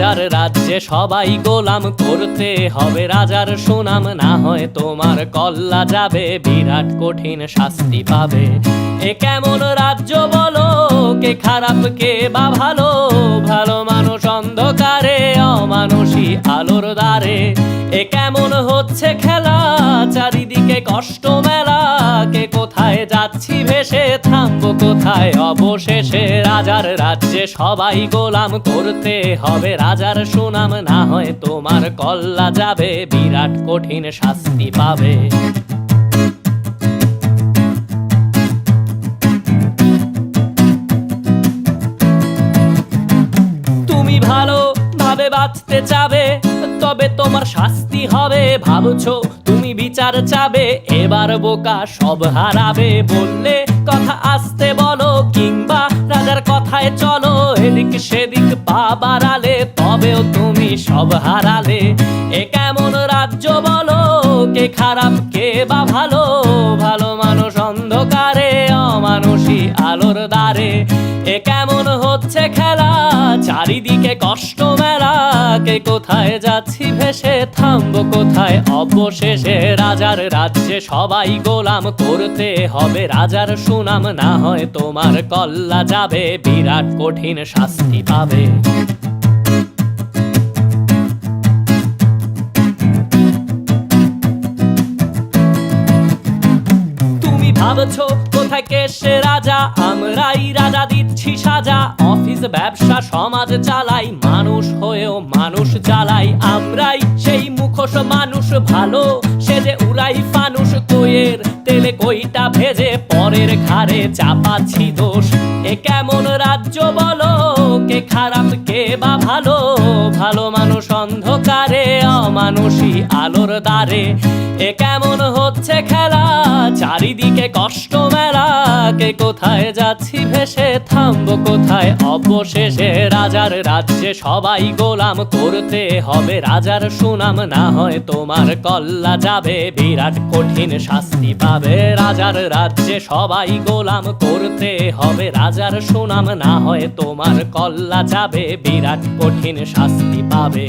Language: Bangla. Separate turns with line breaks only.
রাজার রাজ্যে সবাই গোলাম, করতে হবে রাজার সুনাম, না হয় তোমার কল্লা যাবে, বিরাট কঠিন শাস্তি পাবে। এ কেমন রাজ্য বলো, কে খারাপ কে বা ভালো, ভালো মানুষ অন্ধকারে, অমানুষী আলোর দ্বারে। এ কেমন হচ্ছে খেলা, চারিদিকে কষ্ট মেলা, কে কোথায় যাচ্ছি ভেসে, থামবো কোথায় অবশেষে। রাজার রাজ্যে সবাই গোলাম, করতে হবে রাজার সুনাম, না হয় তোমার কল্লা যাবে, বিরাট কঠিন শাস্তি পাবে। তুমি ভালো ভাবে বাঁচতে চাবে, তবে তোমার শাস্তি হবে। ভাবছো তুমি বিচার চাবে, এবার বোকা সব হারাবে। বললে কথা আস্তে বলো, কিংবা রাজার কথায় চলো, এদিক সেদিক পা বাড়ালে, তবেও তুমি সব হারালে। এ কেমন রাজ্য বলো, কে খারাপ কে বা ভালো, ভালো মানুষ অন্ধকারে, অমানুষী আলোর দ্বারে। এ কেমন হচ্ছে খেলা, চারিদিকে কষ্ট মেলা, কে কোথায় যাচ্ছি ভেসে, থামবো কোথায় অবশেষে। রাজার রাজ্যে সবাই গোলাম, করতে হবে রাজার সুনাম, না হয় তোমার কল্লা যাবে, বিরাট কঠিন শাস্তি পাবে। তুমি ভাবছো কোথায় কে সে রাজা, আমরাই রাজা দিচ্ছি সাজা। অফিস ব্যবসা সমাজ চালাই, মানুষ হয়েও মানুষ জ্বালাই। আমরাই সেই মুখোশ মানুষ ভালো, সে যে উড়াই ফানুষ, কইয়ের তেলে কইটা ভেজে, পরের ঘাড়ে চাপাচ্ছি দোষ। এ কেমন রাজ্য বলো, কে খারাপ কে বা ভালো, ভালো মানুষ অন্ধকারে, অমানুষী আলোর দ্বারে। এ কেমন হচ্ছে খেলা, চারিদিকে কষ্ট মেলা, কে কোথায় যাচ্ছি ভেসে, থামবো কোথায় অবশেষে। রাজার রাজ্যে সবাই গোলাম, করতে হবে রাজার সুনাম, না হয় তোমার কল্লা যাবে, বিরাট কঠিন শাস্তি পাবে। রাজার রাজ্যে সবাই গোলাম, করতে হবে রাজার সুনাম, না হয় তোমার কল্লা যাবে, বিরাট কঠিন শাস্তি পাবে।